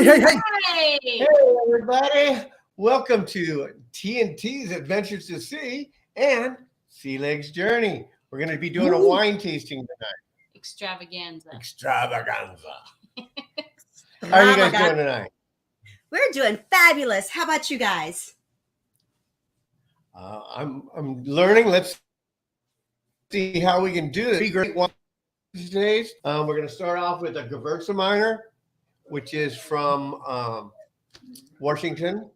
Hey, Hey, everybody. Welcome to TNT's Adventures to Sea and Sea Legs Journey. We're going to be doing a wine tasting tonight. extravaganza. Extravaganza. How are you guys doing tonight? We're doing fabulous. How about you guys? I'm learning. Let's see how we can do this. Three great wines today. We're going to start off with a Gewurztraminer, which is from Washington.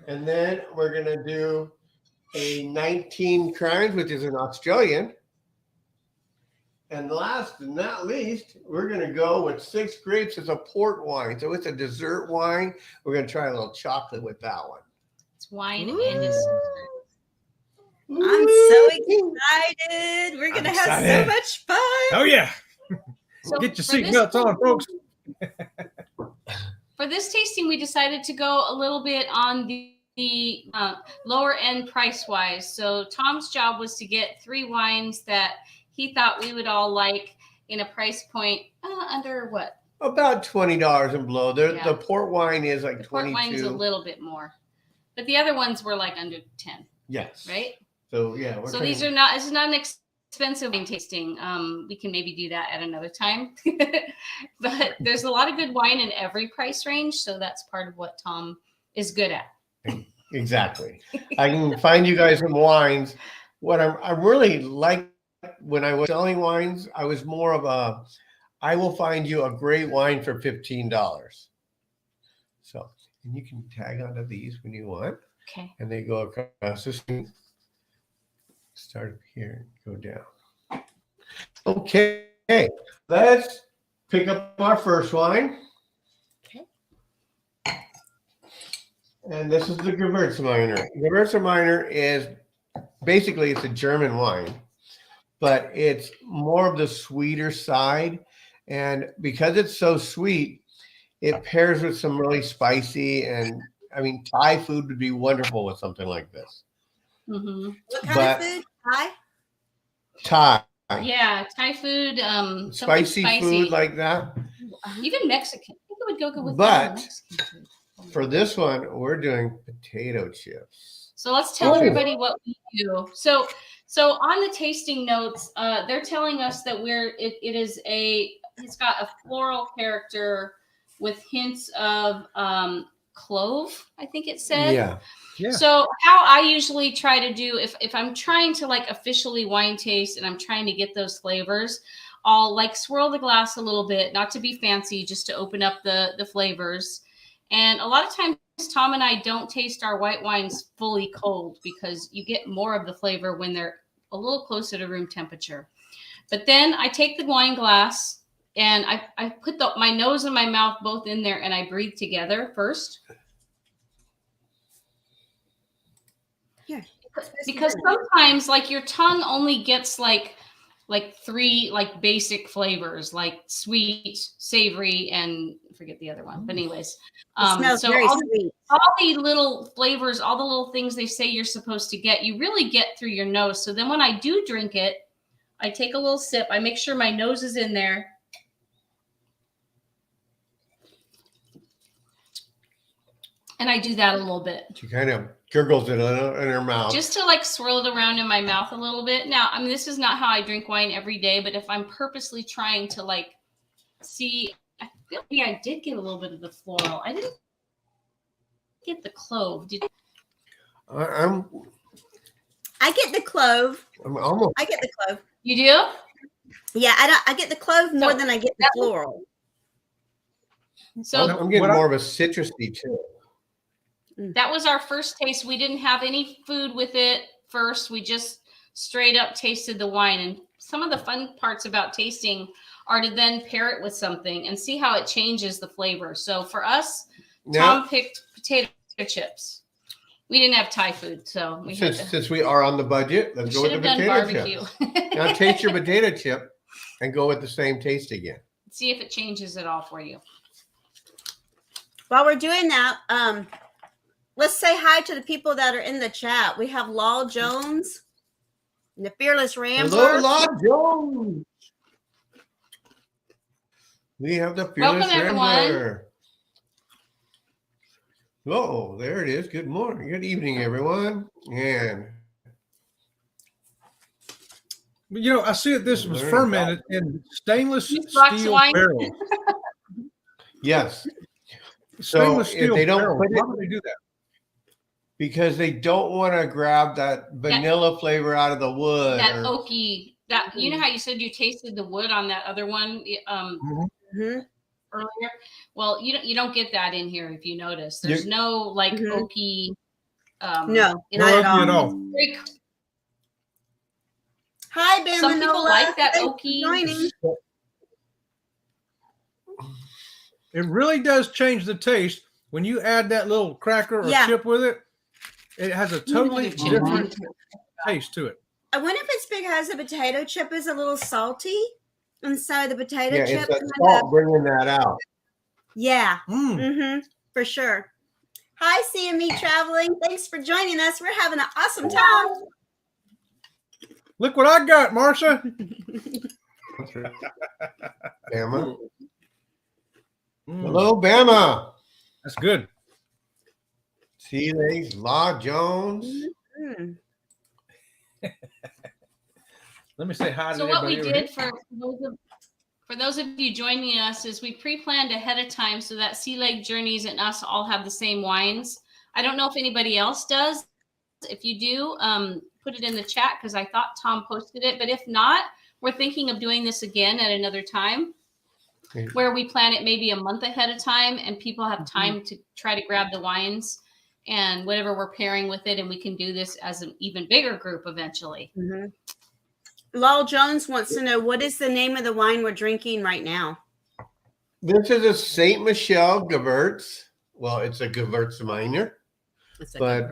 And then we're going to do a 19 Crimes, which is an Australian. And last but not least, we're going to go with 6 Grapes as a port wine. So it's a dessert wine. We're going to try a little chocolate with that one. It's wine and it's I'm so excited. We're going to have so much fun. Oh, yeah. So Get your for this seatbelts on, folks. For this tasting, we decided to go a little bit on the lower end price wise. So Tom's job was to get 3 wines that he thought we would all like in a price point under what? About $20 and below. Yeah. The port wine is like The 22. port wine is a little bit more, but the other ones were like under 10. Yes. Right. So yeah. So these are not. This is not an expensive wine tasting. We can maybe do that at another time. But there's a lot of good wine in every price range, so that's part of what Tom is good at. Exactly. I can find you guys some wines. What I really like when I was selling wines, I was more of I will find you a great wine for $15. So, and you can tag onto these when you want. Okay. And they go across the screen. Start here, go down. Okay, let's pick up our first wine. Okay. And this is the Gewurztraminer. Gewurztraminer is basically it's a German wine, but it's more of the sweeter side. And because it's so sweet, it pairs with some really spicy and I mean Thai food would be wonderful with something like this. Mm-hmm. What kind of food? Thai. Yeah, Thai food. Spicy food like that. Even Mexican. I think it would go good with But Mexican food. For this one, we're doing potato chips. So let's tell everybody what we do. So on the tasting notes, they're telling us that it's got a floral character with hints of clove, I think it said. Yeah. Yeah. So how I usually try to do if I'm trying to like officially wine taste and I'm trying to get those flavors, I'll like swirl the glass a little bit, not to be fancy, just to open up the flavors. And a lot of times Tom and I don't taste our white wines fully cold because you get more of the flavor when they're a little closer to room temperature. But then I take the wine glass and I put my nose and my mouth both in there and I breathe together first. Yeah. Because sometimes like your tongue only gets like 3 like basic flavors like sweet, savory, and I forget the other one. But anyways, so very all sweet. the little flavors, all the little things they say you're supposed to get, you really get through your nose. So then when I do drink it, I take a little sip. I make sure my nose is in there. And I do that a little bit. She kind of gurgles it in her mouth. Just to like swirl it around in my mouth a little bit. Now, I mean, this is not how I drink wine every day, but if I'm purposely trying to like see, I feel like I did get a little bit of the floral. I didn't get the clove. I get the clove. I'm almost. I get the clove. You do? Yeah, I get the clove more than I get the floral. So I'm getting more of a citrusy too. That was our first taste. We didn't have any food with it first. We just straight up tasted the wine. And some of the fun parts about tasting are to then pair it with something and see how it changes the flavor. So for us, Tom picked potato chips. We didn't have Thai food, so since we are on the budget, let's go with the potato chip. Now taste your potato chip and go with the same taste again. See if it changes at all for you. While we're doing that, let's say hi to the people that are in the chat. We have Law Jones, and the Fearless Rambler. Hello, Law Jones. We have the Fearless Welcome, everyone. Rambler. Oh, there it is. Good morning. Good evening, everyone. And I see that this was learn fermented in stainless Juice box steel wine. barrels. yes. Stainless if steel they don't barrels. put Why it, would they do that? because they don't want to grab that vanilla flavor out of the wood. That oaky, that you know how you said you tasted the wood on that other one earlier. Well, you don't get that in here if you notice. There's no like oaky. No, not at all. Hi, BAMA. Some people NOLA. like that Thanks oaky. for joining. It really does change the taste when you add that little cracker or chip with it. It has a totally different taste to it. I wonder if it's because the potato chip is a little salty, and so the potato chip. It's that salt bringing that out. Yeah. For sure. Hi, CME Traveling. Thanks for joining us. We're having an awesome time. Look what I got, Marsha. Bama. Hello, Bama. That's good. Sea Legs, Law Jones. Let me say hi to So what everybody. we did for those of you joining us is we pre-planned ahead of time so that Sea Leg Journeys and us all have the same wines. I don't know if anybody else does. If you do, put it in the chat because I thought Tom posted it. But if not, we're thinking of doing this again at another time where we plan it maybe a month ahead of time and people have time to try to grab the wines and whatever we're pairing with it. And we can do this as an even bigger group eventually. Lowell Jones wants to know, what is the name of the wine we're drinking right now? This is a St. Michel Gewurz. Well, it's a Gewurztraminer, but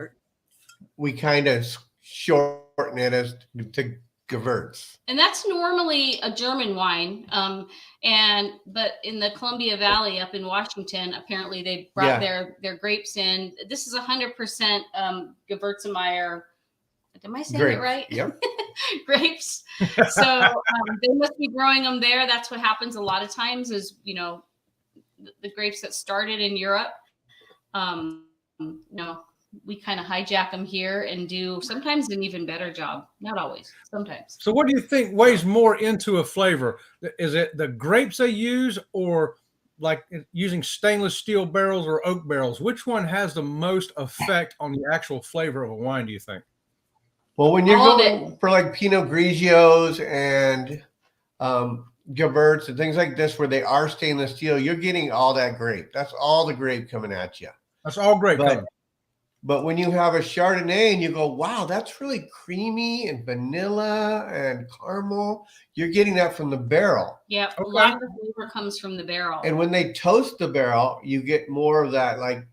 we kind of shorten it as to Gewurz. And that's normally a German wine. But in the Columbia Valley up in Washington, apparently they brought their grapes in. This is 100% Gewurztraminer. Am I saying it right? Yep. Grapes. So they must be growing them there. That's what happens a lot of times is, the grapes that started in Europe. We kind of hijack them here and do sometimes an even better job. Not always, sometimes. So what do you think weighs more into a flavor? Is it the grapes they use or like using stainless steel barrels or oak barrels? Which one has the most effect on the actual flavor of a wine, do you think? Well, when you're going for like Pinot Grigios and Gewurz and things like this, where they are stainless steel, you're getting all that grape. That's all the grape coming at you. That's all grape coming. But when you have a Chardonnay and you go, wow, that's really creamy and vanilla and caramel, you're getting that from the barrel. Yeah, a lot of the flavor comes from the barrel. And when they toast the barrel, you get more of that like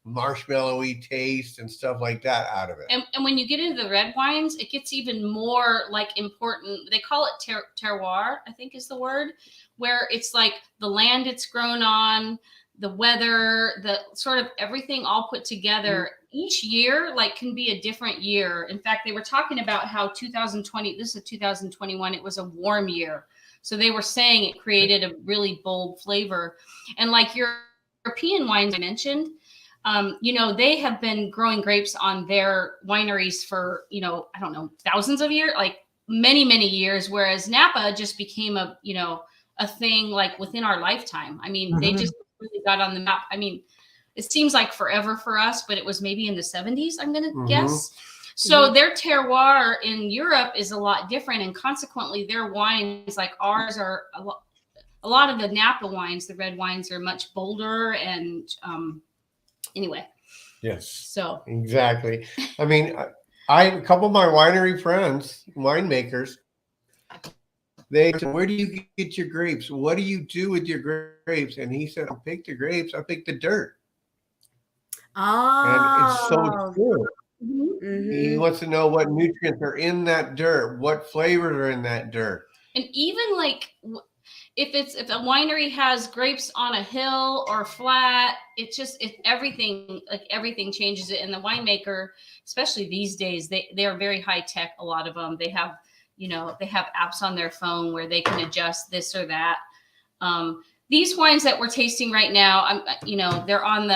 marshmallowy taste and stuff like that out of it. And when you get into the red wines, it gets even more like important. They call it terroir, I think is the word, where it's like the land it's grown on, the weather, the sort of everything all put together. Each year like can be a different year. In fact, they were talking about how 2020, this is 2021, it was a warm year. So they were saying it created a really bold flavor. And like European wines I mentioned, they have been growing grapes on their wineries for, I don't know, thousands of years, like many, many years. Whereas Napa just became a thing like within our lifetime. I mean, they just really got on the map. I mean, it seems like forever for us, but it was maybe in the 70s, I'm going to guess. So their terroir in Europe is a lot different. And consequently, their wines like ours are a lot of the Napa wines, the red wines are much bolder and, anyway. Yes. So exactly. I mean, a couple of my winery friends, winemakers, they said, where do you get your grapes? What do you do with your grapes? And he said, I pick the grapes. I pick the dirt. And it's so true. He wants to know what nutrients are in that dirt, what flavors are in that dirt. And even like if a winery has grapes on a hill or flat, everything changes it. And the winemaker, especially these days, they are very high tech. A lot of them, they have apps on their phone where they can adjust this or that. These wines that we're tasting right now, they're on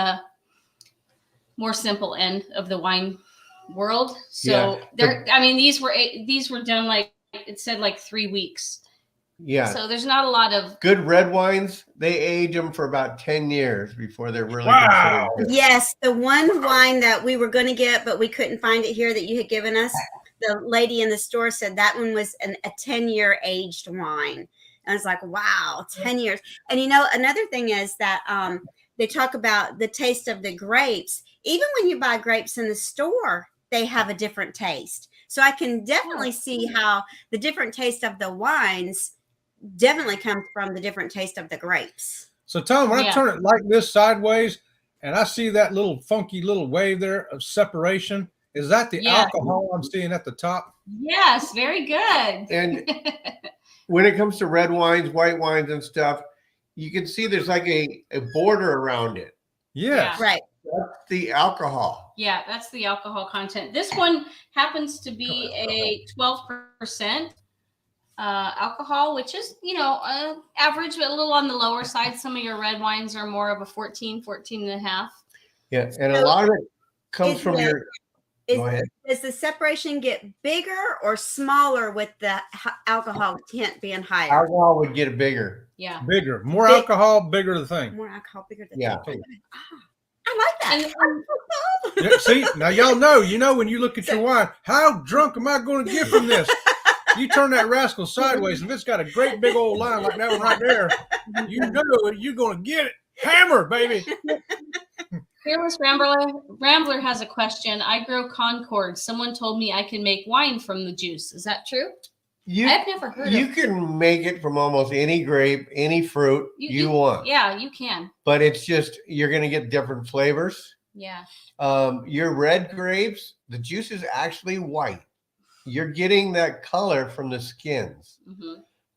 more simple end of the wine world. So I mean, these were done like it said, like 3 weeks. Yeah. So there's not a lot of good red wines. They age them for about 10 years before they're really Wow. considered good. Yes, the one wine that we were going to get, but we couldn't find it here that you had given us. The lady in the store said that one was a 10-year aged wine. And I was like, wow, 10 years. And another thing is that they talk about the taste of the grapes. Even when you buy grapes in the store, they have a different taste. So I can definitely see how the different taste of the wines definitely comes from the different taste of the grapes. So Tom, when I turn it like this sideways and I see that little funky little wave there of separation, is that the alcohol I'm seeing at the top? Yes, very good. And when it comes to red wines, white wines and stuff, you can see there's like a border around it. Yes. Yeah. Right. That's the alcohol. Yeah, that's the alcohol content. This one happens to be a 12% alcohol, which is, average, but a little on the lower side. Some of your red wines are more of a 14 and a half. Yeah, and a lot of it comes from your... Go ahead. Does the separation get bigger or smaller with the alcohol content being higher? Alcohol would get bigger. Yeah. Bigger. More alcohol, bigger the thing. More alcohol, bigger the thing. I like that. See, now y'all know, when you look at your wine, how drunk am I going to get from this? You turn that rascal sideways, and if it's got a great big old line like that one right there, you're going to get it hammered, baby. Fearless Rambler has a question. I grow Concord. Someone told me I can make wine from the juice. Is that true? I've never heard of it. You can make it from almost any grape, any fruit you want. Yeah, you can. But it's just, you're going to get different flavors. Yeah. Your red grapes, the juice is actually white. You're getting that color from the skins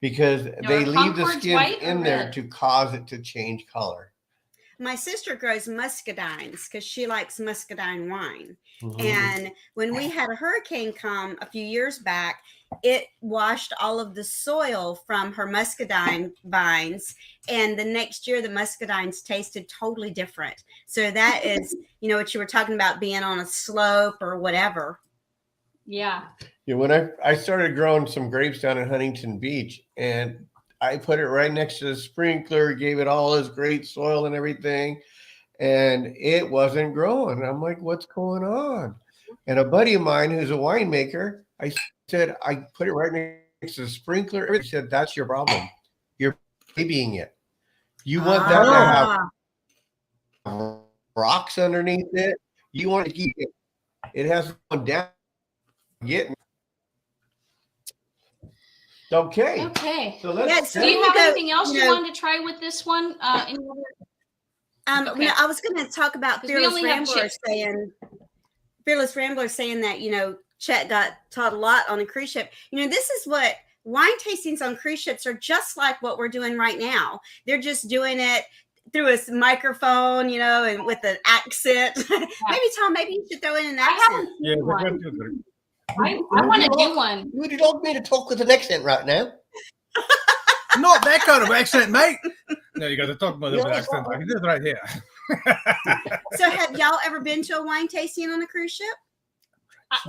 because they leave the skins in there to cause it to change color. My sister grows muscadines because she likes muscadine wine. And when we had a hurricane come a few years back, it washed all of the soil from her muscadine vines. And the next year, the muscadines tasted totally different. So that is, what you were talking about being on a slope or whatever. Yeah. Yeah. When I started growing some grapes down in Huntington Beach, and I put it right next to the sprinkler, gave it all this great soil and everything, and it wasn't growing. I'm like, what's going on? And a buddy of mine who's a winemaker, I said, I put it right next to the sprinkler. He said, that's your problem. You're babying it. You want that to have rocks underneath it. You want to keep it. It has to go down. Getting okay. So let's. Do you have anything else you wanted to try with this one? I was going to talk about Fearless Rambler saying that Chet got taught a lot on a cruise ship. This is what wine tastings on cruise ships are just like what we're doing right now. They're just doing it through a microphone, and with an accent. Maybe Tom, you should throw in an accent. Yeah, I want to do one. Would you like me to talk with an accent right now? Not that kind of accent, mate. No, you got to talk about this accent like this right here. So have y'all ever been to a wine tasting on a cruise ship?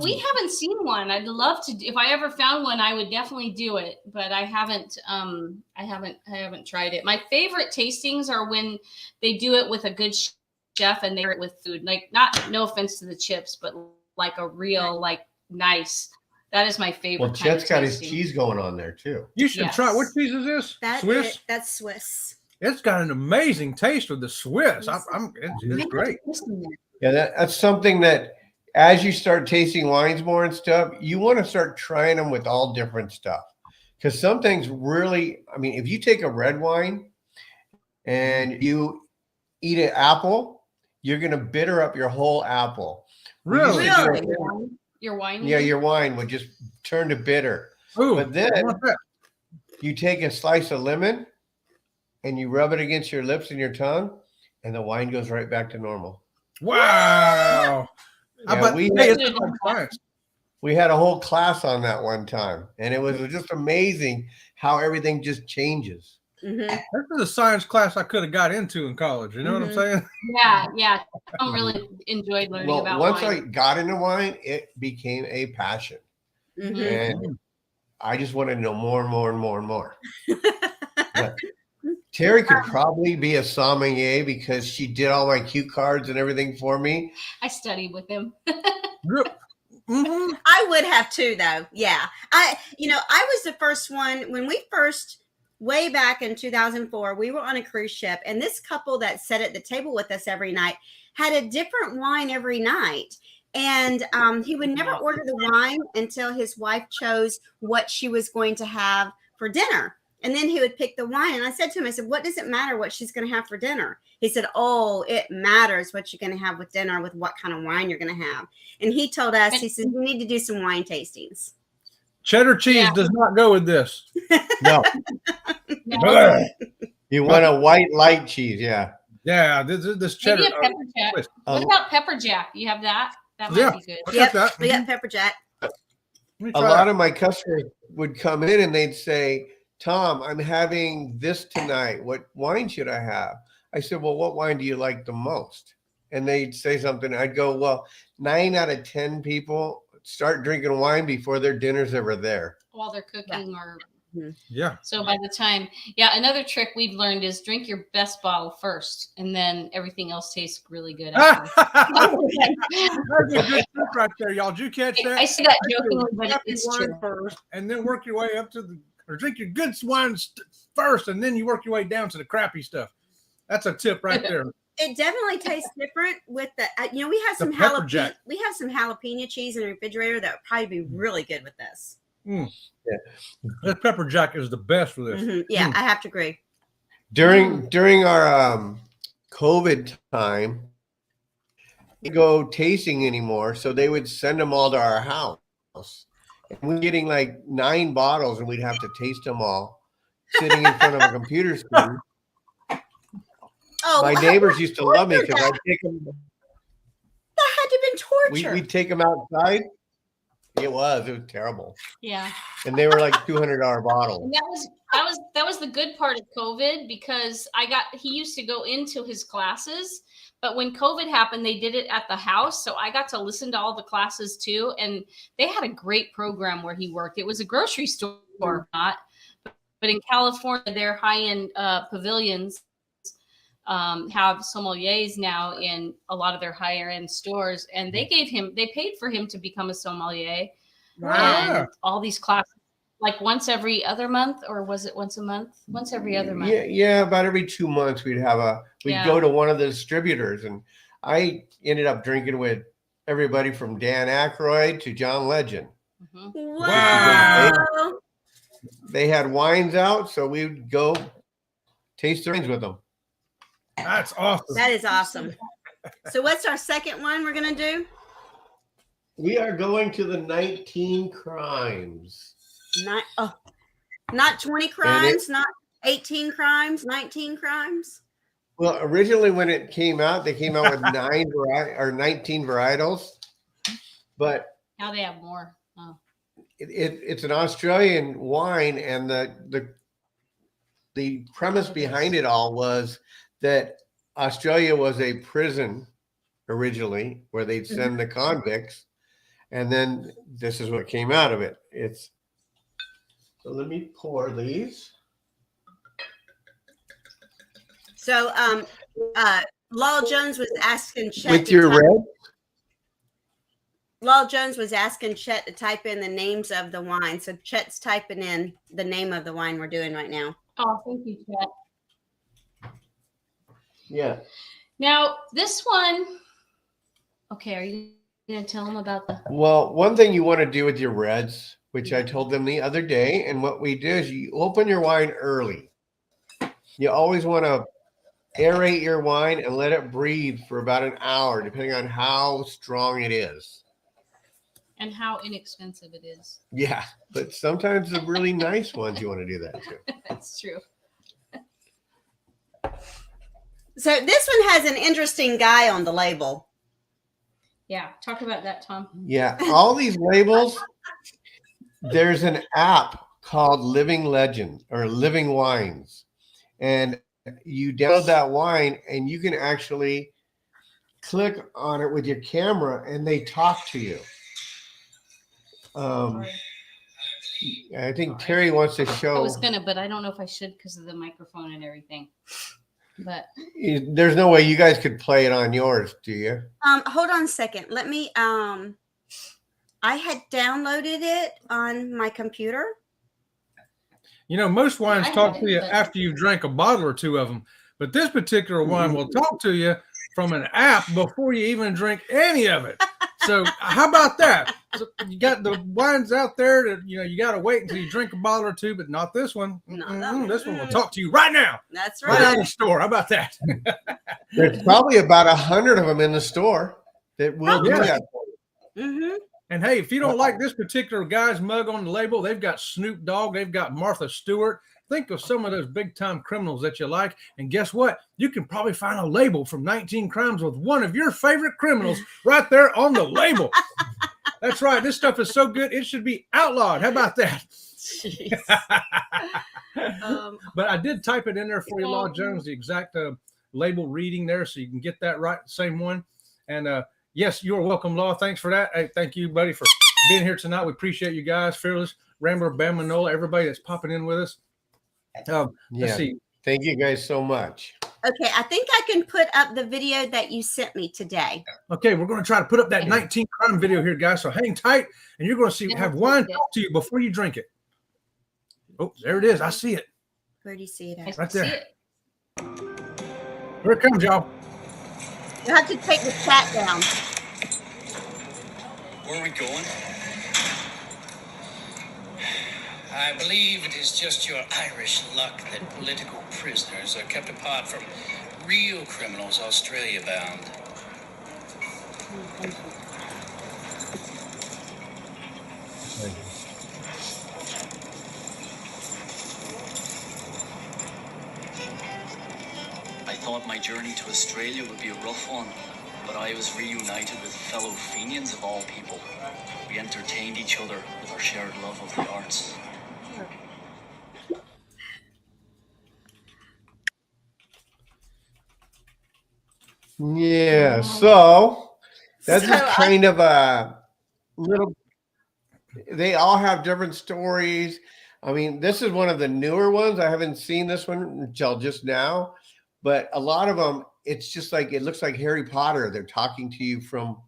We haven't seen one. I'd love to. If I ever found one, I would definitely do it. But I haven't. I haven't tried it. My favorite tastings are when they do it with a good chef and they do it with food. Like, no offense to the chips, but like a real nice. That is my favorite. Well, Chet's got his cheese going on there too. You should try. What cheese is this? Swiss. That's Swiss. It's got an amazing taste with the Swiss. It's great. Yeah, that's something that as you start tasting wines more and stuff, you want to start trying them with all different stuff. Because some things really, if you take a red wine and you eat an apple, you're going to bitter up your whole apple. Really? Your wine? Yeah, your wine would just turn to bitter. Ooh, but then you take a slice of lemon and you rub it against your lips and your tongue, and the wine goes right back to normal. Wow. Yeah, we had a whole class on that one time, and it was just amazing how everything just changes. Mhm. This is a science class I could have got into in college. You know what I'm saying? Yeah. Tom really enjoyed learning Well, about once wine. I got into wine, it became a passion. Mhm. And I just wanted to know more and more and more and more. But Terry could probably be a sommelier because she did all my cue cards and everything for me. I studied with him. I would have too, though. Yeah. I was the first one when we first, way back in 2004, we were on a cruise ship, and this couple that sat at the table with us every night had a different wine every night. And he would never order the wine until his wife chose what she was going to have for dinner. And then he would pick the wine. And I said to him, I said, what does it matter what she's going to have for dinner? He said, oh, it matters what you're going to have with dinner, with what kind of wine you're going to have. And he told us, he said, we need to do some wine tastings. Cheddar cheese does not go with this. No. You want a white light cheese, yeah. Yeah, this cheddar. Maybe a pepper jack. What about pepper jack? You have that? That might be good. Yep, we got pepper jack. A lot of my customers would come in and they'd say, Tom, I'm having this tonight. What wine should I have? I said, well, what wine do you like the most? And they'd say something. I'd go, well, 9 out of 10 people start drinking wine before their dinner's ever there. While they're cooking or yeah. So by the time, another trick we've learned is drink your best bottle first, and then everything else tastes really good after. That's a good trick right there, y'all. Did you catch that? I say that jokingly, but it's wine true. first, and then work your way up to or drink your good wine first, and then you work your way down to the crappy stuff. That's a tip right there. It definitely tastes different with the, we have some jalapeno. We have some jalapeno cheese in the refrigerator that would probably be really good with this. Yeah, this pepper jack is the best for this. Mm-hmm. Yeah, I have to agree. During our COVID time, we didn't go tasting anymore, so they would send them all to our house. And we're getting like 9 bottles, and we'd have to taste them all, sitting in front of a computer screen. My neighbors used to love me because I'd take them. That had to have been torture. We'd take them outside. It was terrible. Yeah. And they were like $200 bottles. And that was the good part of COVID, because he used to go into his classes, but when COVID happened, they did it at the house. So I got to listen to all the classes too. And they had a great program where he worked. It was a grocery store, but in California, their high-end pavilions have sommeliers now in a lot of their higher end stores, and they paid for him to become a sommelier. Wow. And all these classes, like once every other month, or was it once a month? Once every other month. Yeah, about every 2 months we'd go to one of the distributors, and I ended up drinking with everybody from Dan Aykroyd to John Legend. Mm-hmm. Wow. They had wines out, so we'd go taste the wines with them. That's awesome. That is awesome. So what's our second one we're going to do? We are going to the 19 crimes. Not 20 crimes, not 18 crimes, 19 crimes. Well, originally when it came out, they came out with 19 varietals, but now they have more. Oh. It's an Australian wine, and the premise behind it all was that Australia was a prison originally where they'd send the convicts, and then this is what came out of it. So let me pour these. So Lowell Jones was asking Chet with your red. Lowell Jones was asking Chet to type in the names of the wine. So Chet's typing in the name of the wine we're doing right now. Oh, thank you, Chet. Yeah. Now this one. Okay, are you going to tell them about the? Well, one thing you want to do with your reds, which I told them the other day, and what we do is you open your wine early. You always want to aerate your wine and let it breathe for about an hour, depending on how strong it is. And how inexpensive it is. Yeah, but sometimes the really nice ones you want to do that too. That's true. So this one has an interesting guy on the label. Yeah, talk about that, Tom. Yeah, all these labels, there's an app called Living Legend or Living Wines. and you download that wine, and you can actually click on it with your camera, and they talk to you. I think Terry wants to show. I was gonna, but I don't know if I should because of the microphone and everything. But there's no way you guys could play it on yours, do you? Hold on a second. Let me. I had downloaded it on my computer. You know, most wines talk to you after you drank a bottle or two of them, but this particular wine will talk to you from an app before you even drink any of it. So how about that? So you got the wines out there that, you know, you got to wait until you drink a bottle or two, but not this one. This one will talk to you right now. That's right. Right out of the store. How about that? There's probably about 100 of them in the store that will do that for you. Mm-hmm. And hey, if you don't like this particular guy's mug on the label, they've got Snoop Dogg, they've got Martha Stewart. Think of some of those big time criminals that you like. And guess what? You can probably find a label from 19 Crimes with one of your favorite criminals right there on the label. That's right. This stuff is so good, it should be outlawed. How about that? But I did type it in there for you, Law Jones, the exact label reading there, so you can get that right, same one. And yes, you're welcome, Law. Thanks for that. Hey, thank you, buddy, for being here tonight. We appreciate you guys, Fearless, Rambler, BAMA, NOLA, everybody that's popping in with us. Let's see. Thank you guys so much. Okay, I think I can put up the video that you sent me today. Okay, we're going to try to put up that 19 crime video here, guys. So hang tight, and you're going to see have wine talk to you before you drink it. Oh, there it is. I see it. Where do you see it at? Right there. Here it comes, y'all. You have to take the chat down. Where are we going? I believe it is just your Irish luck that political prisoners are kept apart from real criminals Australia bound. I thought my journey to Australia would be a rough one, but I was reunited with fellow Fenians of all people. We entertained each other with our shared love of the arts. Yeah, so that's just kind of a little, they all have different stories. I mean, this is one of the newer ones. I haven't seen this one until just now, but a lot of them, it's just like, it looks like Harry Potter. They're talking to you from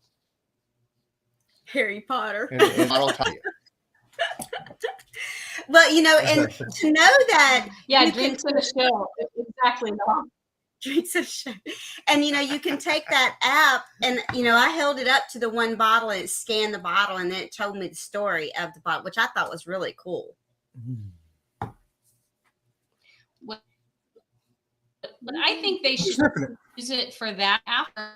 Harry Potter. And I'll tell you. But, you know, and to know that. Yeah, drinks in a show. Exactly. Drinks of show. And, you know, you can take that app and, you know, I held it up to the one bottle and it scanned the bottle and then it told me the story of the bottle, which I thought was really cool. But I think they should use it for that after.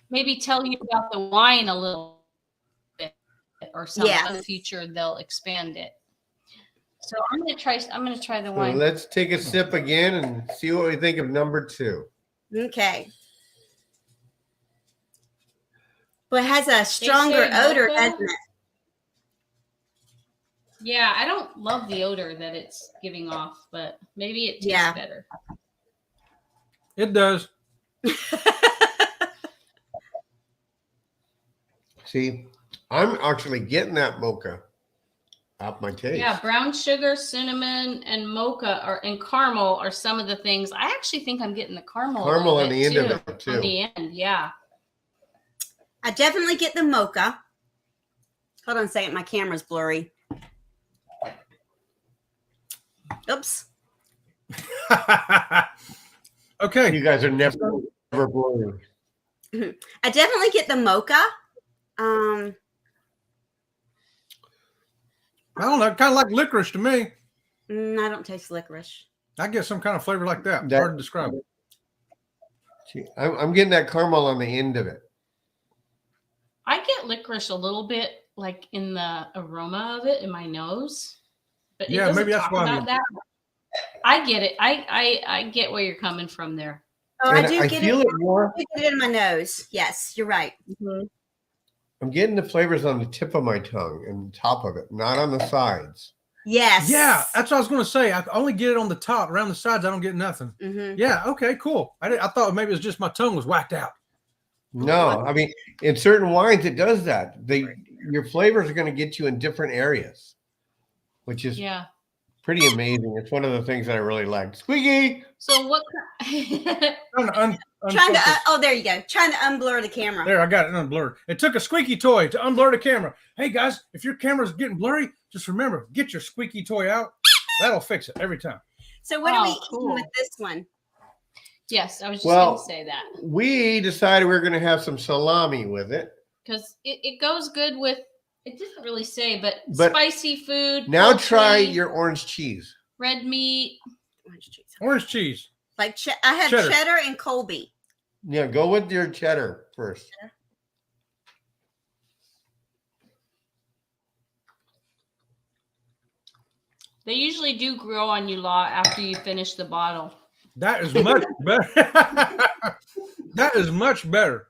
Maybe tell you about the wine a little bit or something. In the future, they'll expand it. So I'm gonna try the wine. So let's take a sip again and see what we think of number 2. Okay. Well, it has a stronger odor, doesn't it? Yeah, I don't love the odor that it's giving off, but maybe it tastes better. It does. See, I'm actually getting that mocha off my taste. Yeah, brown sugar, cinnamon, and mocha and caramel are some of the things. I actually think I'm getting the caramel on the end of it too. On the end, yeah. I definitely get the mocha. Hold on a second, my camera's blurry. Oops. Okay. You guys are never blurry. I definitely get the mocha. I don't know, kind of like licorice to me. I don't taste licorice. I get some kind of flavor like that. Hard to describe it. See, I'm getting that caramel on the end of it. I get licorice a little bit, like in the aroma of it in my nose. But yeah, maybe that's why. About that. I get it. I get where you're coming from there. Oh, and I do get feel it. it more. I get it in my nose. Yes, you're right. Mm-hmm. I'm getting the flavors on the tip of my tongue and the top of it, not on the sides. Yes. Yeah, that's what I was going to say. I only get it on the top. Around the sides, I don't get nothing. Mm-hmm. Yeah, okay, cool. I thought maybe it was just my tongue was whacked out. No, I mean, in certain wines, it does that. Your flavors are going to get you in different areas, which is Yeah. pretty amazing. It's one of the things that I really like. Squeaky. So what? Trying to oh, there you go. Trying to unblur the camera. There, I got it unblurred. It took a squeaky toy to unblur the camera. Hey guys, if your camera's getting blurry, just remember, get your squeaky toy out. That'll fix it every time. So what are we cool. eating with this one? Yes, I was just going to say that We decided we were going to have some salami with it. because it goes good with. It doesn't really say, but spicy food. Now poultry, try your orange cheese. red meat. Orange cheese. Like I have cheddar and Colby. Yeah, go with your cheddar first. They usually do grow on you, Law, after you finish the bottle. That is much better. That is much better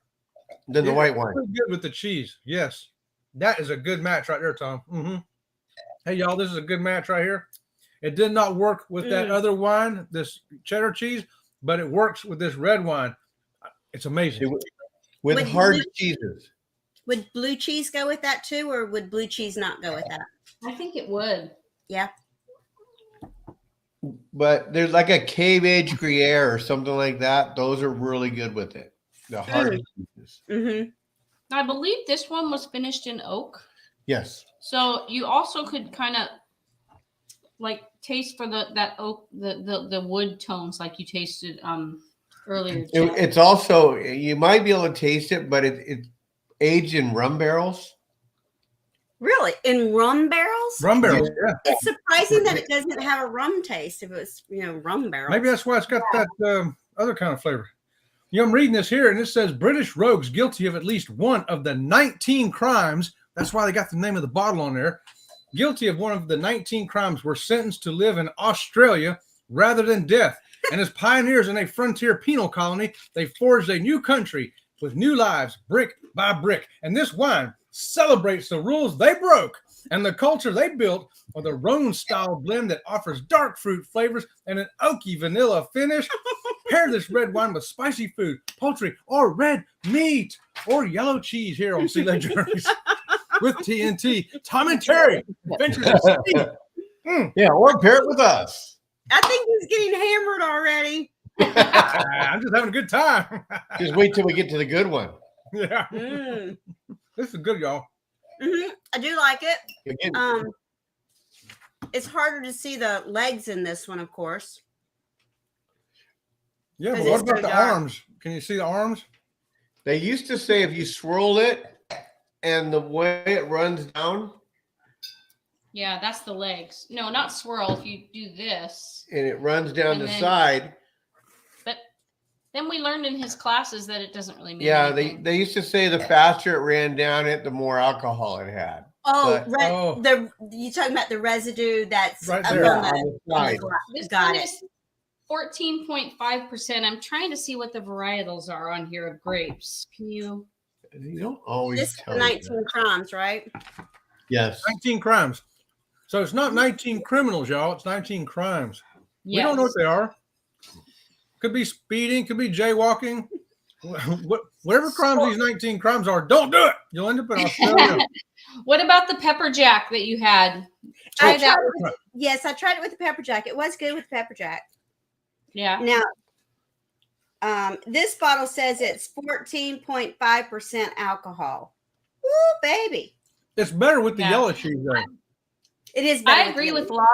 Than the white wine. Good with the cheese. Yes. That is a good match right there, Tom. Mm-hmm. Hey, y'all, this is a good match right here. It did not work with that other wine, this cheddar cheese, but it works with this red wine. It's amazing. With hard cheeses. Would blue cheese go with that too, or would blue cheese not go with that? I think it would. Yeah. But there's like a cabbage Gruyere or something like that. Those are really good with it. The hard cheeses. Mm-hmm. I believe this one was finished in oak. Yes. So you also could kind of like taste for that oak, the wood tones like you tasted earlier. It's also, you might be able to taste it, but it's aged in rum barrels. Really? In rum barrels? Rum barrels, yeah. It's surprising that it doesn't have a rum taste if it was, rum barrels. Maybe that's why it's got that other kind of flavor. I'm reading this here, and it says British rogues guilty of at least one of the 19 crimes. That's why they got the name of the bottle on there. Guilty of one of the 19 crimes were sentenced to live in Australia rather than death. And as pioneers in a frontier penal colony, they forged a new country with new lives, brick by brick. And this wine celebrates the rules they broke and the culture they built with a Rhone-style blend that offers dark fruit flavors and an oaky vanilla finish. Pair this red wine with spicy food, poultry, or red meat, or yellow cheese here on Sea Lake Journeys with TNT. Tom and Terry, Adventures at Sea. Yeah, or pair it with us. I think he's getting hammered already. I'm just having a good time. Just wait till we get to the good one. Yeah. Mm. This is good, y'all. Mm-hmm. I do like it. Again, It's harder to see the legs in this one, of course. Yeah, but 'Cause what it's about so the dark. arms? Can you see the arms? they used to say if you swirled it and the way it runs down Yeah, that's the legs. No, not swirl. If you do this, and it runs down And the then- side. but then we learned in his classes that it doesn't really mean. Yeah, anything. they used to say the faster it ran down it, the more alcohol it had. Oh, But- you talking about the residue that's Right up there. on On the the side. glass. This Got one it. is 14.5%. I'm trying to see what the varietals are on here of grapes. Can you? You don't always This is tell the me 19 that. crimes, right? Yes. 19 crimes. So it's not 19 criminals, y'all. It's 19 crimes. We Yes. don't know what they are. Could be speeding, could be jaywalking. Whatever crimes these 19 crimes are, don't do it. You'll end up in Australia. What about the pepper jack that you had? Try I that. tried it with- yes, I tried it with the pepper jack. It was good with pepper jack. Yeah. Now, this bottle says it's 14.5% alcohol. Woo, baby. It's better with the Yeah. yellow cheese, though. It is better. I agree with Law.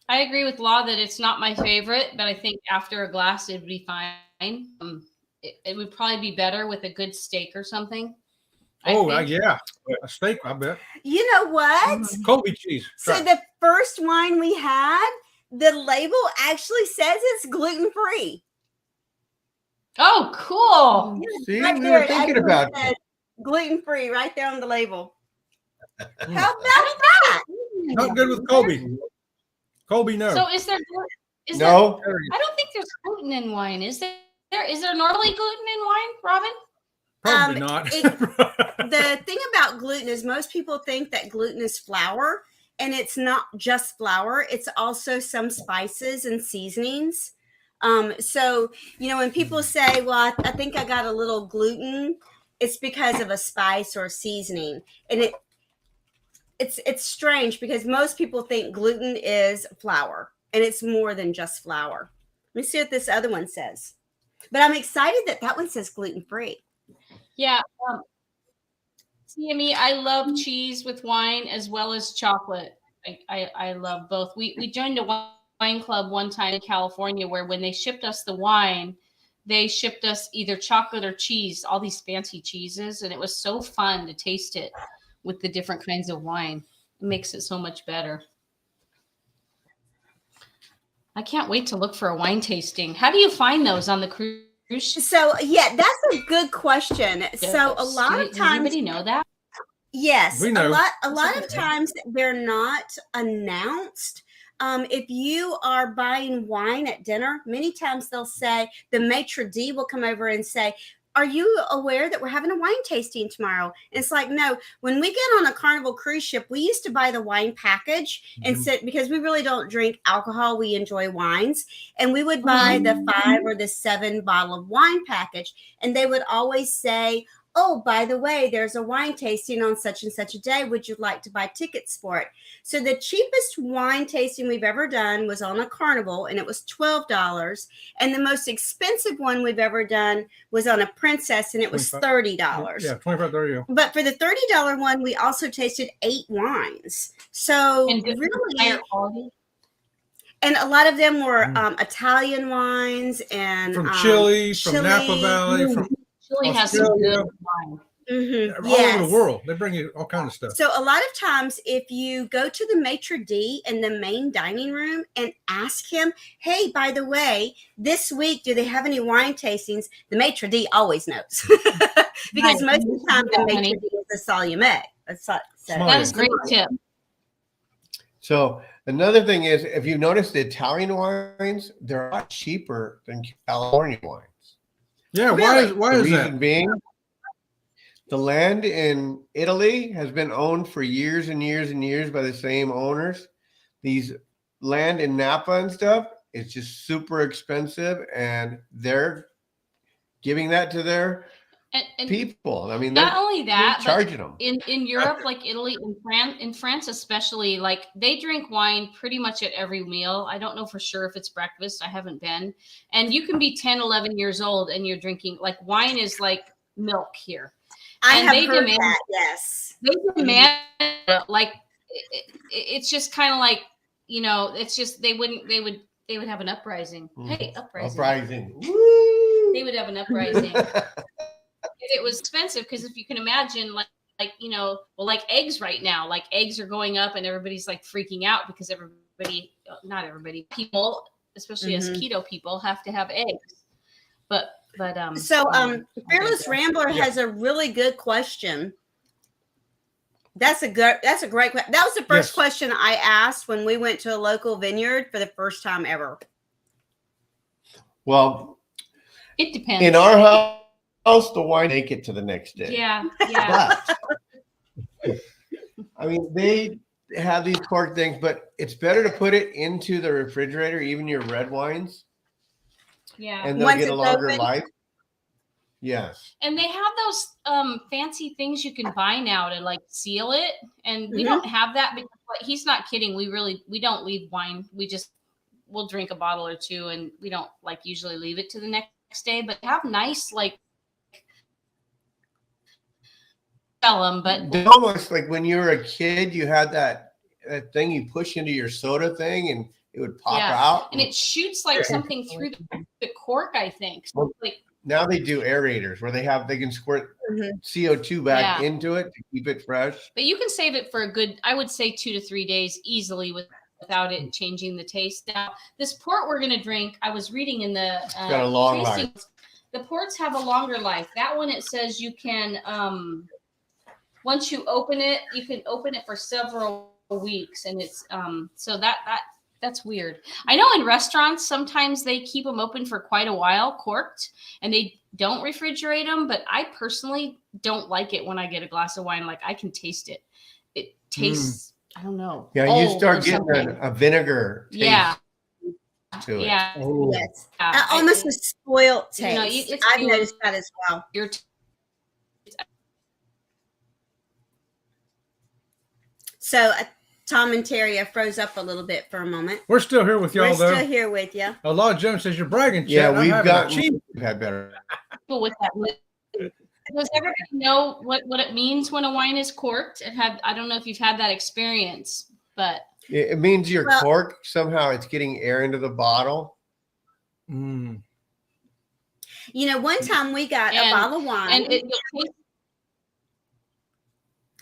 I agree with Law that it's not my favorite, but I think after a glass it'd be fine. It would probably be better with a good steak or something. I think. Yeah. A steak, I bet. You know what? Colby cheese. So Try. the first wine we had, the label actually says it's gluten-free. Oh, cool. See, Right we there, were it thinking actually about says gluten-free right there on the label. Mm. How about that? Not good with Colby. Colby, no. So is there? No, I don't think there's gluten in wine. Is there? Is there normally gluten in wine, Robin? Probably not. The thing about gluten is most people think that gluten is flour, and it's not just flour, it's also some spices and seasonings. So, when people say, well, I think I got a little gluten, it's because of a spice or a seasoning. And it's strange because most people think gluten is flour, and it's more than just flour. Let me see what this other one says. But I'm excited that one says gluten-free. Yeah. CME, I love cheese with wine as well as chocolate. I love both. We joined a wine club one time in California where when they shipped us the wine, they shipped us either chocolate or cheese, all these fancy cheeses. And it was so fun to taste it with the different kinds of wine. It makes it so much better. I can't wait to look for a wine tasting. How do you find those on the cruise ship? So, yeah, that's a good question. So a lot of times, does anybody know that? Yes, We know. a lot of times they're not announced. If you are buying wine at dinner, many times they'll say, the maitre d' will come over and say, are you aware that we're having a wine tasting tomorrow? And it's like, no, when we get on a Carnival cruise ship, we used to buy the wine package and sit, because we really don't drink alcohol. We enjoy wines. And we would buy the 5 or the 7 bottle of wine package. And they would always say, oh, by the way, there's a wine tasting on such and such a day. Would you like to buy tickets for it? So the cheapest wine tasting we've ever done was on a Carnival, and it was $12. And the most expensive one we've ever done was on a Princess, and it was $30. Yeah, 25, 30. Yeah. But for the $30 one, we also tasted 8 wines. So And really, quality. and a lot of them were Italian wines and From Chile, from Napa Valley, from Chile has some good wine. Mm-hmm. All over the world. They bring you all kinds of stuff. So a lot of times, if you go to the maitre d' in the main dining room and ask him, hey, by the way, this week, do they have any wine tastings? The maitre d' always knows. Because most of the time, the maitre d' is a sommelier. That is a great tip. So another thing is, if you notice the Italian wines, they're a lot cheaper than California wines. Yeah, Really? why is that? Being, the land in Italy has been owned for years and years and years by the same owners. These land in Napa and stuff, it's just super expensive, and they're giving that to their and people. I mean, not only that, but charging them in Europe, like Italy and in France especially, like they drink wine pretty much at every meal. I don't know for sure if it's breakfast. I haven't been. And you can be 10, 11 years old and you're drinking, like, wine is like milk here. I and have they heard demand that, yes. They demand, like, it's just kind of like, it's just they would have an uprising. Hey, uprising. Woo! They would have an uprising. It was expensive, because if you can imagine, like like eggs right now, like eggs are going up and everybody's like freaking out because not everybody, people, especially as keto people, have to have eggs. But Fearless Rambler has a really good question. That's a great question. That was the first question I asked when we went to a local vineyard for the first time ever. Well, it depends. In our house, the wine make it to the next day. Yeah. But I mean, they have these cork things, but it's better to put it into the refrigerator, even your red wines. Yeah. And they'll get a longer life. Yes. And they have those fancy things you can buy now to like seal it. And we don't have that, because he's not kidding. We don't leave wine. We'll drink a bottle or two, and we don't like usually leave it to the next day, but have nice, like, sell them. But almost like when you were a kid, you had that thing you push into your soda thing and it would pop out. And it shoots like something through the cork, I think. So like, now they do aerators where they can squirt CO2 back into it to keep it fresh. But you can save it for a good, I would say 2 to 3 days easily without it changing the taste. Now, this port we're going to drink, I was reading in the got a long life. The ports have a longer life. That one, it says you can, once you open it, you can open it for several weeks, and it's so that's weird. I know in restaurants sometimes they keep them open for quite a while, corked, and they don't refrigerate them. But I personally don't like it when I get a glass of wine. Like, I can taste it. It tastes. I don't know. Yeah, you old start or getting something. a vinegar taste Yeah. to it. Yeah. Oh, Yes. Yeah. Almost a spoiled taste. You know, it's I've noticed that as well. You're So, Tom and Terry, I froze up a little bit for a moment. we're still here with y'all, We're though. still here with you. A lot of Jones says you're bragging, Chet. Yeah, I'm we've having a got cheap. we've had better. people with that. Does everybody know what it means when a wine is corked? I don't know if you've had that experience, but It means your Well- cork somehow it's getting air into the bottle. Mm. You know, one time we got a And- bottle of wine. and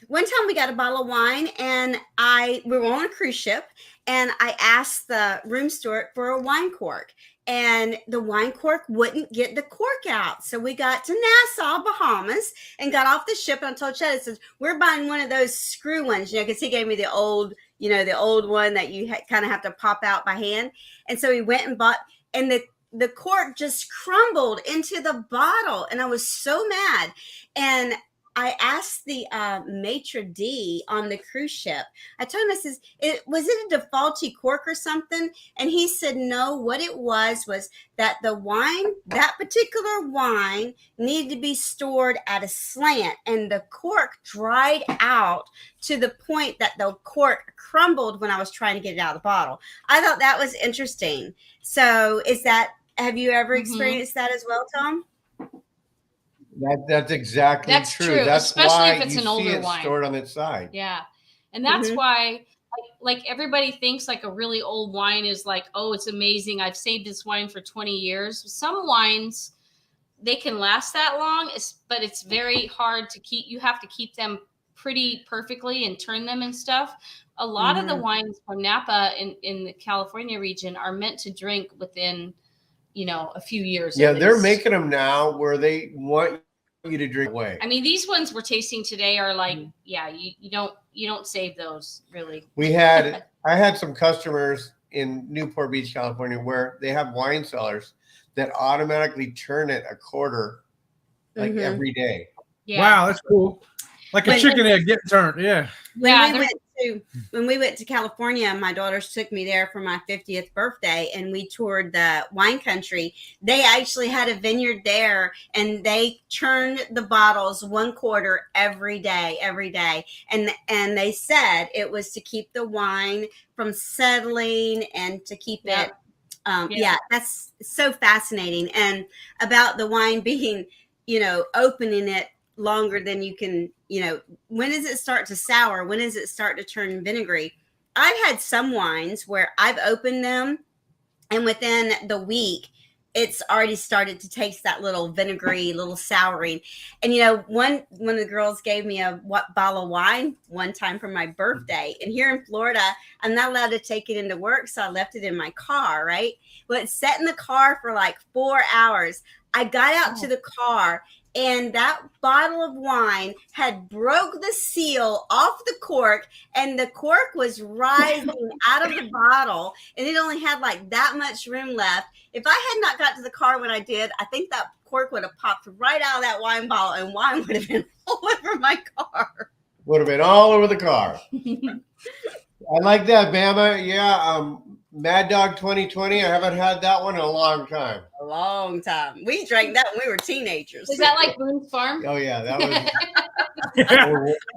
One time we got a bottle of wine, and we were on a cruise ship, and I asked the room steward for a wine cork, and the wine cork wouldn't get the cork out. So we got to Nassau, Bahamas, and got off the ship, and I told Chad, I said, we're buying one of those screw ones, because he gave me the old one that you kind of have to pop out by hand. And so we went and bought, and the cork just crumbled into the bottle, and I was so mad. And I asked the maitre d' on the cruise ship. I told him, I says, was it a defaulty cork or something? And he said, no, what it was that that particular wine needed to be stored at a slant, and the cork dried out to the point that the cork crumbled when I was trying to get it out of the bottle. I thought that was interesting. So have you ever experienced that as well, Tom? That's exactly That's true. true, That's especially why if it's you an see older it wine. stored on its side. yeah. And that's Mhm. why like everybody thinks like a really old wine is like, oh, it's amazing. I've saved this wine for 20 years. Some wines, they can last that long, but it's very hard to keep. You have to keep them pretty perfectly and turn them and stuff. A lot of the wines from Napa in the California region are meant to drink within, a few years. Yeah, at they're least. making them now where they want you to drink away. I mean, these ones we're tasting today are like, yeah, you don't save those really. I had some customers in Newport Beach, California, where they have wine cellars that automatically turn it a quarter like every day. Yeah. Wow, that's cool. Like a chicken egg getting turned. Yeah. When we went to California, my daughters took me there for my 50th birthday, and we toured the wine country. They actually had a vineyard there, and they churned the bottles one quarter every day. And they said it was to keep the wine from settling and to keep it. That's so fascinating. And about the wine being, opening it longer than you can, when does it start to sour? When does it start to turn vinegary? I've had some wines where I've opened them, and within the week, it's already started to taste that little vinegary, little souring. And, one of the girls gave me a bottle of wine one time for my birthday. And here in Florida, I'm not allowed to take it into work, so I left it in my car, right? Well, it sat in the car for like 4 hours. I got out to the car, and that bottle of wine had broke the seal off the cork, and the cork was rising out of the bottle, and it only had like that much room left. If I had not got to the car when I did, I think that cork would have popped right out of that wine bottle, and wine would have been all over my car. Would have been all over the car. I like that, Bama. Yeah, Mad Dog 2020. I haven't had that one in a long time. A long time. We drank that when we were teenagers. Is that like Boone's Farm? Oh yeah, that was. Yeah. That's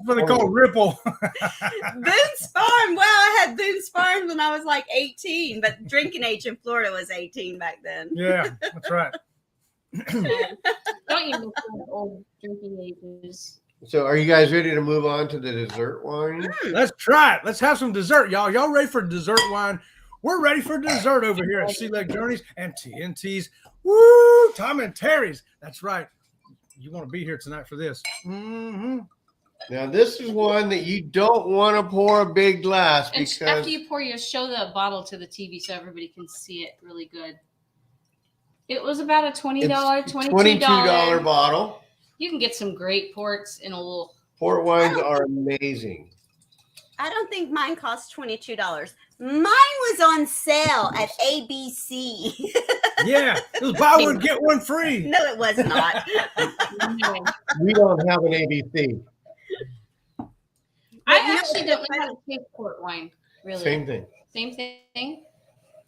what they call Ripple. Boone's Farm. Well, I had Boone's Farm when I was like 18, but drinking age in Florida was 18 back then. Yeah, that's right. Don't even old drinking ages. So, are you guys ready to move on to the dessert wine? Let's try it. Let's have some dessert, y'all. Y'all ready for dessert wine? We're ready for dessert over here at Sea Leg Journeys and TNT's. Woo! Tom and Terry's. That's right. You want to be here tonight for this. Mm-hmm. Now, this is one that you don't want to pour a big glass And because after you pour, you show the bottle to the TV so everybody can see it really good. It was about a $20, $22 bottle. You can get some great ports in a little. Port wines are amazing. I don't think mine cost $22. Mine was on sale at ABC. Yeah, it was buy one, get one free. No, it was not. We don't have an ABC. I But you know actually what's don't know so how to taste port wine. Really, Same thing. Same thing.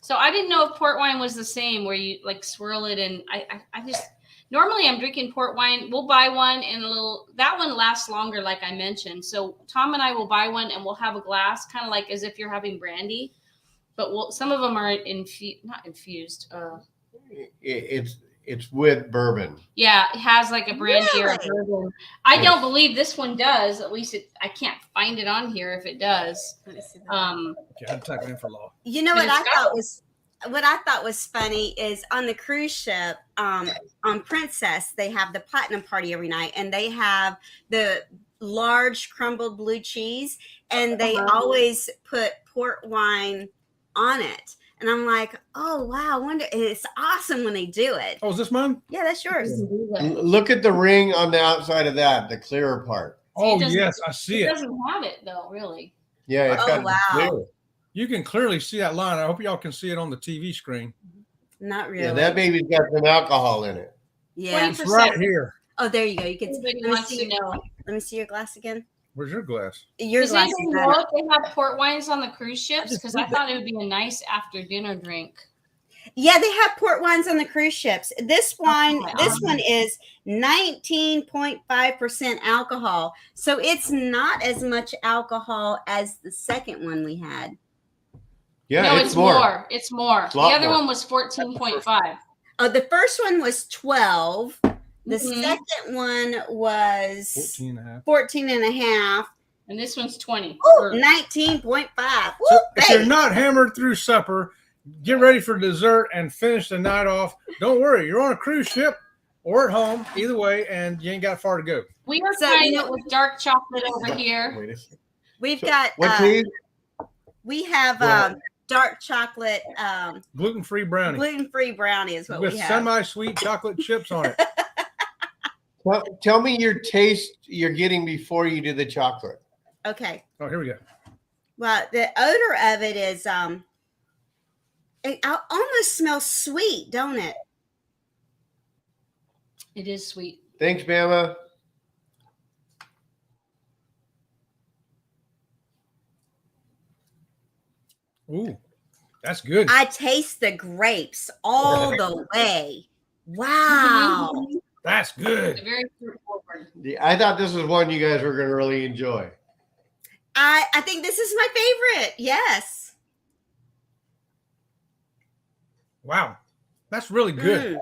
So I didn't know if port wine was the same, where you like swirl it, and I just normally I'm drinking port wine. We'll buy one, and that one lasts longer, like I mentioned. So Tom and I will buy one, and we'll have a glass, kind of like as if you're having brandy, but some of them are not infused. It's with bourbon. Yeah, it has like a brandy or a Really? bourbon. I don't believe this one does. At least I can't find it on here if it does. Let me see that. Okay, I'm typing in for law. You know But what I thought was funny is on the cruise ship, on Princess, they have the platinum party every night, and they have the large crumbled blue cheese, and they always put port wine on it. And I'm like, oh wow, I wonder. And it's awesome when they do it. Oh, is this mine? Yeah, that's yours. Look at the ring on the outside of that, the clearer part. Oh, yes, I see It it. doesn't have it though, really. Yeah, it's Oh, got wow. clear. You can clearly see that line. I hope y'all can see it on the TV screen. Not really. Yeah, that baby's got some alcohol in it. Yeah. 20%. It's right here. Oh, there you go. You can. Everybody Let me wants to see. know. Let me see your glass again. Where's your glass? Your Does glass is anybody better. know if they have port wines on the cruise ships? Because I thought it would be a nice after dinner drink. Yeah, they have port wines on the cruise ships. This one is 19.5% alcohol. So it's not as much alcohol as the second one we had. Yeah, No, it's more. It's more. The Lot other more. one was 14.5. Oh, the first one was 12. The Mhm. second one was 14 and a half. 14 and a half. And this one's 20. Ooh, 19.5. So Woo, if you're baby. not hammered through supper, get ready for dessert and finish the night off. Don't worry, you're on a cruise ship or at home, either way, and you ain't got far to go. We are So, trying you know- it with dark chocolate over here. Wait a second. We've So, got what cheese? we have Go ahead. dark chocolate Gluten-free brownie gluten-free brownie is what with we have. semi-sweet chocolate chips on it. Tell me your taste you're getting before you do the chocolate. Okay. Oh, here we go. Well, the odor of it is it almost smells sweet, don't it? It is sweet. Thanks, Bama. Ooh, that's good. I taste the grapes all the way. Wow. That's good. Very fruit forward. I thought this was one you guys were going to really enjoy. I think this is my favorite. Yes. Wow, that's really good. Mm.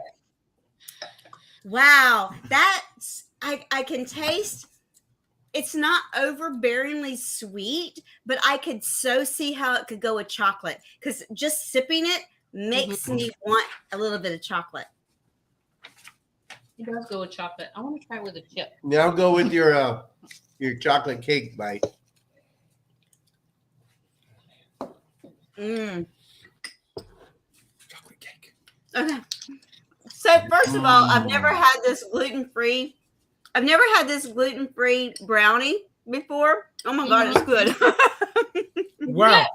Wow. That's I can taste it's not overbearingly sweet, but I could so see how it could go with chocolate because just sipping it makes me want a little bit of chocolate. It does go with chocolate. I want to try it with a chip. Now go with your chocolate cake bite. Mm. Chocolate cake. Okay. So first of all, I've never had this gluten-free brownie before. Oh my God, it's good. Wow,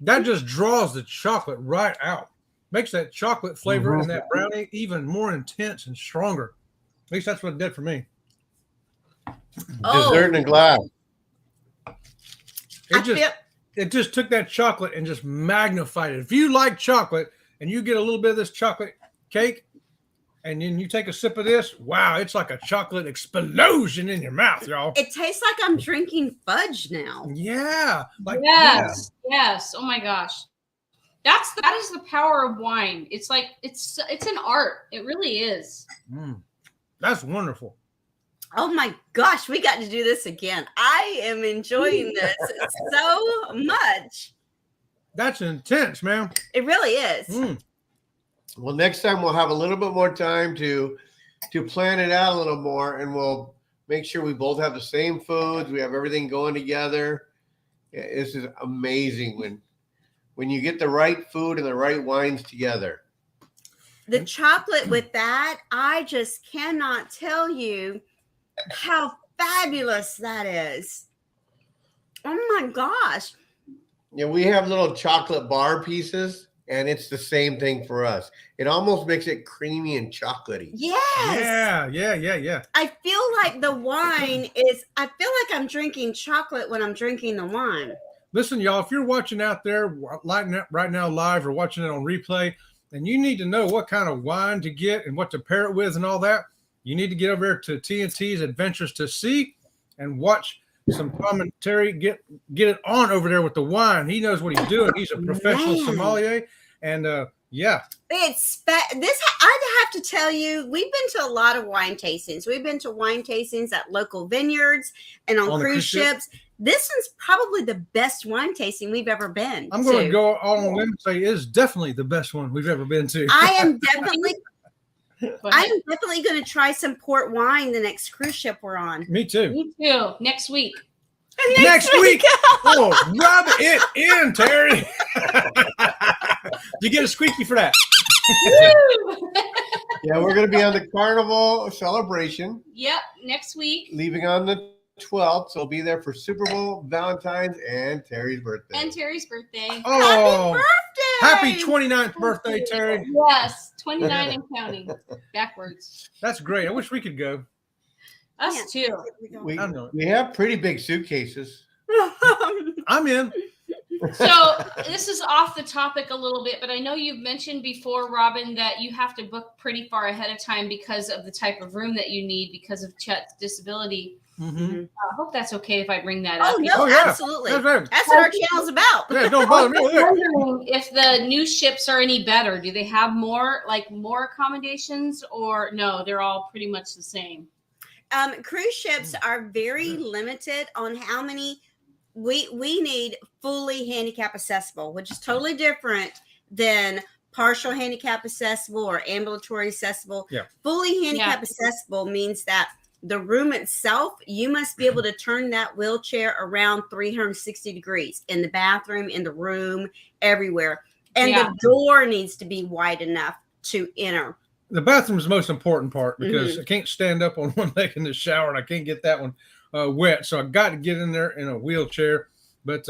that just draws the chocolate right out. Makes that chocolate flavor and that brownie even more intense and stronger. At least that's what it did for me. Dessert in a glass. It just took that chocolate and just magnified it. If you like chocolate and you get a little bit of this chocolate cake and then you take a sip of this, wow, it's like a chocolate explosion in your mouth, y'all. It tastes like I'm drinking fudge now. Yeah. Yes. Oh my gosh. That is the power of wine. It's like it's an art. It really is. That's wonderful. Oh my gosh, we got to do this again. I am enjoying this so much. That's intense, man. It really is. Well, next time we'll have a little bit more time to plan it out a little more, and we'll make sure we both have the same foods. We have everything going together. Yeah, this is amazing when you get the right food and the right wines together. The chocolate with that, I just cannot tell you how fabulous that is. Oh my gosh. Yeah, we have little chocolate bar pieces, and it's the same thing for us. It almost makes it creamy and chocolatey. Yes. Yeah. I feel like the wine I feel like I'm drinking chocolate when I'm drinking the wine. Listen, y'all, if you're watching out there right now live or watching it on replay, and you need to know what kind of wine to get and what to pair it with and all that, you need to get over there to TNT's Adventures to Sea and watch some commentary. Get it on over there with the wine. He knows what he's doing. He's a professional sommelier. And It's I'd have to tell you, we've been to a lot of wine tastings. We've been to wine tastings at local vineyards and on cruise ships. This one's probably the best wine tasting we've ever been. I'm going to go on a limb and say it's definitely the best one we've ever been to. I am definitely going to try some port wine the next cruise ship we're on. Me too. Me too. Next week. Next week. Oh, rub it in, Terry. You get a squeaky for that. Yeah, we're going to be on the Carnival celebration. Yep, next week. Leaving on the 12th, so we'll be there for Super Bowl, Valentine's, and Terry's birthday. And Terry's birthday. Oh, Happy birthday! Happy 29th birthday, Terry. Yes, 29 and counting. Backwards. That's great. I wish we could go. Us too. We have pretty big suitcases. I'm in. So this is off the topic a little bit, but I know you've mentioned before, Robin, that you have to book pretty far ahead of time because of the type of room that you need because of Chet's disability. Mm-hmm. I hope that's okay if I bring that up. Oh, no, yeah. absolutely. That's right. That's what our channel's about. Yeah, don't bother me with I'm that. wondering if the new ships are any better. Do they have more accommodations, or no, they're all pretty much the same? Cruise ships are very limited on how many we need fully handicap accessible, which is totally different than partial handicap accessible or ambulatory accessible. Yeah. Fully handicap accessible means that the room itself, you must be able to turn that wheelchair around 360 degrees in the bathroom, in the room, everywhere. And the door needs to be wide enough to enter. The bathroom is the most important part because I can't stand up on one leg in the shower and I can't get that one wet. So I got to get in there in a wheelchair. But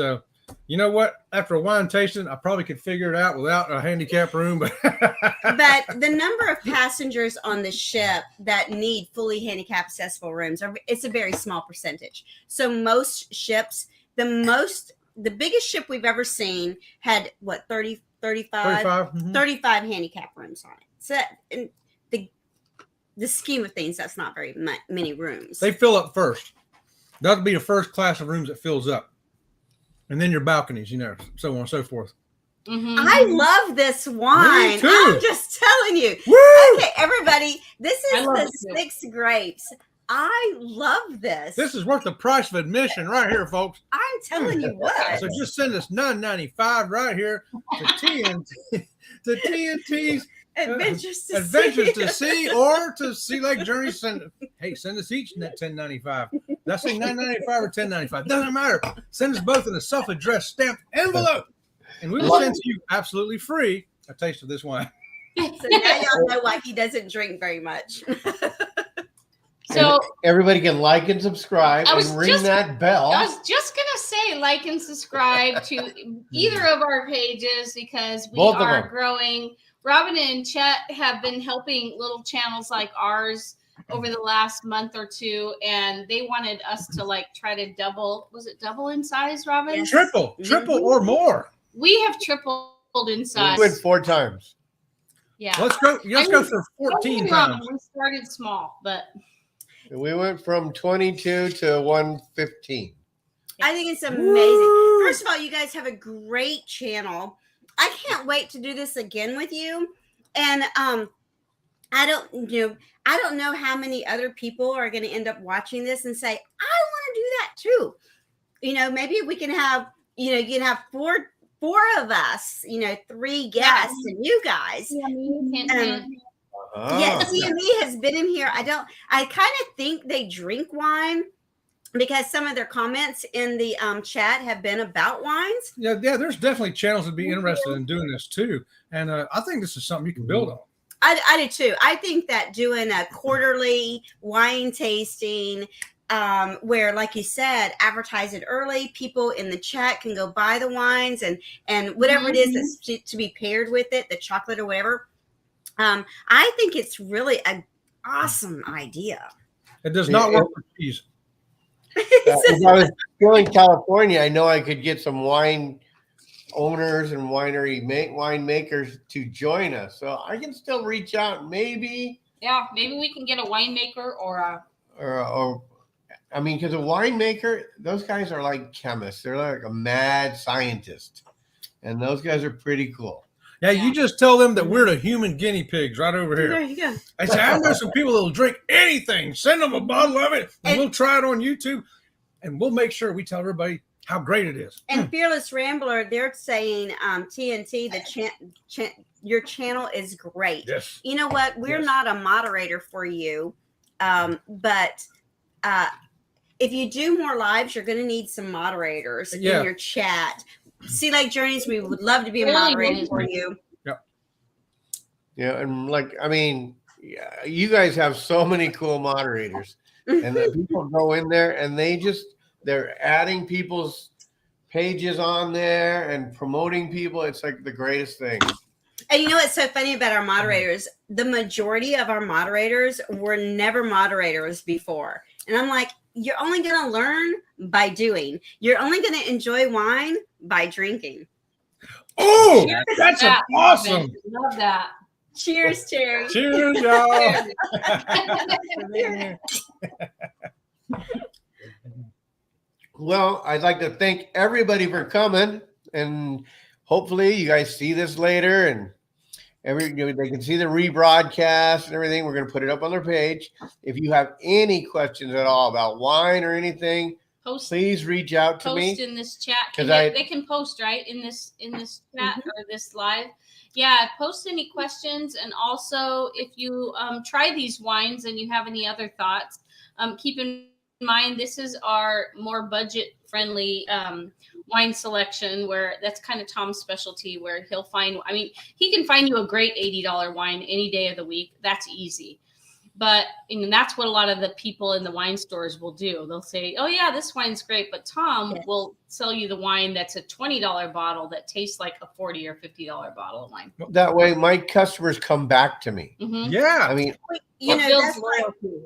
you know what? After a wine tasting, I probably could figure it out without a handicap room. But the number of passengers on the ship that need fully handicap accessible rooms, it's a very small percentage. So most ships, the biggest ship we've ever seen had what, 35 handicap rooms on it. So in the scheme of things, that's not very many rooms. They fill up first. That'll be the first class of rooms that fills up. And then your balconies, so on and so forth. Mm-hmm. I love this wine. Me too. I'm just telling you. Woo! Okay, everybody, this is the it 6 grapes. I love this. This is worth the price of admission right here, folks. I'm telling you what. So just send us $9.95 right here to TNT's Adventures to Sea or to Sea Lake Journey. Send us each that $10.95. Did I say $9.95 or $10.95? Doesn't matter. Send us both in a self-addressed stamped envelope, and we will send to you absolutely free a taste of this wine. So now y'all know why he doesn't drink very much. So everybody can like and subscribe and ring that bell. I was just gonna say like and subscribe to either of our pages because we are growing. Robin and Chet have been helping little channels like ours over the last month or two, and they wanted us to try to double. Was it double in size, Robin? Yes. Triple or more. We have tripled in size. We went 4 times. Yeah. Let's go for 14 times. We started small, but we went from 22 to 115. I think it's amazing. First of all, you guys have a great channel. I can't wait to do this again with you. And I don't know how many other people are going to end up watching this and say, I want to do that too. Maybe we can have, you can have four of us, 3 guests and you guys. Yeah, CME has been in here. I kind of think they drink wine because some of their comments in the chat have been about wines. Yeah, there's definitely channels that'd be interested in doing this too. And I think this is something you can build on. I do too. I think that doing a quarterly wine tasting where, like you said, advertise it early. People in the chat can go buy the wines and whatever it is that's to be paired with it, the chocolate or whatever. I think it's really an awesome idea. It does not work for cheese. If I was still in California, I know I could get some wine owners and winemakers to join us. So I can still reach out. Maybe we can get a winemaker or I mean, because a winemaker, those guys are like chemists. They're like a mad scientist, and those guys are pretty cool. Yeah, you just tell them that we're the human guinea pigs right over here. There you go. I say, I know some people that will drink anything. Send them a bottle of it, and we'll try it on YouTube, and we'll make sure we tell everybody how great it is. And Fearless Rambler, they're saying TNT, your channel is great. Yes. You know what? We're not a moderator for you, but if you do more lives, you're going to need some moderators in your chat. Sea Lake Journeys, we would love to be a moderator for you. Yeah, and you guys have so many cool moderators, and the people go in there and they're adding people's pages on there and promoting people. It's like the greatest thing. And you know what's so funny about our moderators? The majority of our moderators were never moderators before. And I'm like, you're only going to learn by doing. You're only going to enjoy wine by drinking. Oh, that's awesome. Love that. Cheers, Terry. Cheers, y'all. Well, I'd like to thank everybody for coming, and hopefully you guys see this later, and they can see the rebroadcast and everything. We're going to put it up on their page. If you have any questions at all about wine or anything, please reach out to me. Post in this chat. They can post right in this chat or this live. Yeah, post any questions, and also if you try these wines and you have any other thoughts, keep in mind this is our more budget friendly wine selection, where that's kind of Tom's specialty, where he'll find, he can find you a great $80 wine any day of the week. That's easy. But that's what a lot of the people in the wine stores will do. They'll say, oh yeah, this wine's great, but Tom will sell you the wine that's a $20 bottle that tastes like a $40 or $50 bottle of wine. That way my customers come back to me. Yeah. That's loyalty.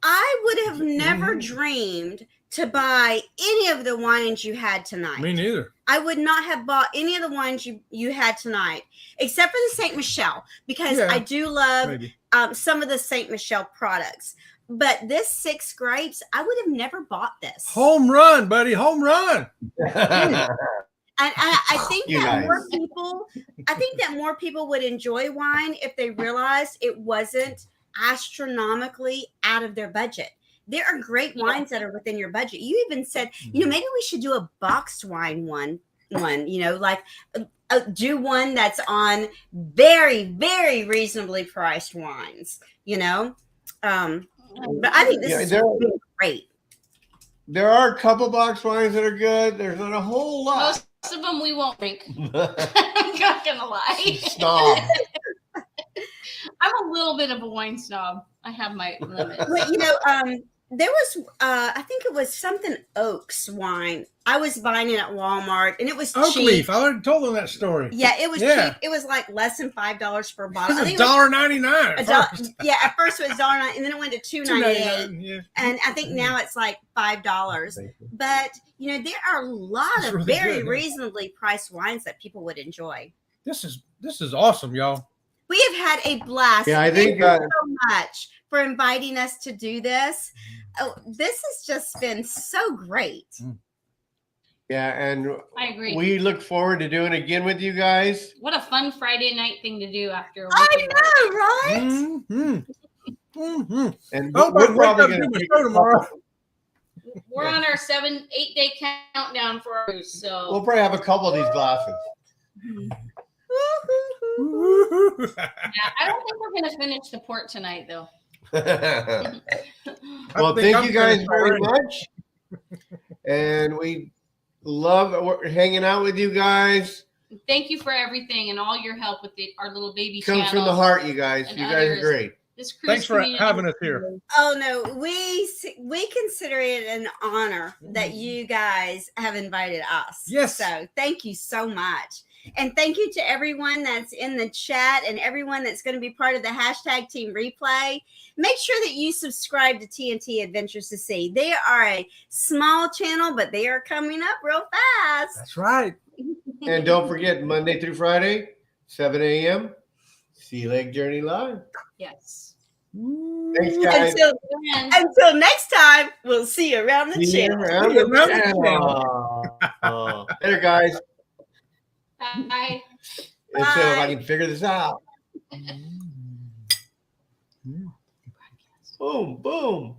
I would have never dreamed to buy any of the wines you had tonight. Me neither. I would not have bought any of the wines you had tonight, except for the Saint Michelle, because I do love some of the Saint Michelle products. But this 6 grapes, I would have never bought this. Home run, buddy. Home run. And I think that more people would enjoy wine if they realized it wasn't astronomically out of their budget. There are great wines that are within your budget. You even said, maybe we should do a boxed wine one, like do one that's on very, very reasonably priced wines, But I think this is great. There are a couple box wines that are good. There's not a whole lot. Most of them we won't drink. I'm not gonna lie. Snob. I'm a little bit of a wine snob. I have my limits. But there was I think it was something Oaks wine. I was buying it at Walmart, and it was Oak cheap. Leaf. I already told them that story. Yeah, it was cheap. It was like less than $5 per bottle. It was $1.99. Yeah, at first it was $1.99, and then it went to $2.98. Yeah. And I think now it's like $5. But there are a lot of very reasonably priced wines that people would enjoy. This is awesome, y'all. We have had a blast. Yeah, I think Thank you so much for inviting us to do this. Oh, this has just been so great. Yeah, and I agree. We look forward to doing it again with you guys. What a fun Friday night thing to do after a week. I know, right? Mm-hmm. And we're probably going to do a show tomorrow. We're on our 8 day countdown for our cruise, so we'll probably have a couple of these glasses. I don't think we're going to finish the port tonight, though. Well, thank you guys very much. And we love hanging out with you guys. Thank you for everything and all your help with our little baby Comes from the heart, you guys. You guys are great. This cruise Thanks for community having is us here. Oh no, we consider it an honor that you guys have invited us. Yes. So thank you so much. And thank you to everyone that's in the chat and everyone that's going to be part of the hashtag Team Replay. Make sure that you subscribe to TNT Adventures to Sea. They are a small channel, but they are coming up real fast. That's right. And don't forget, Monday through Friday, 7 a.m., Sea Lake Journey Live. Yes. Thanks, guys. Until next time, we'll see you around the See you channel. around the channel. Later, guys. Bye. And so if I can figure this out. Boom, boom.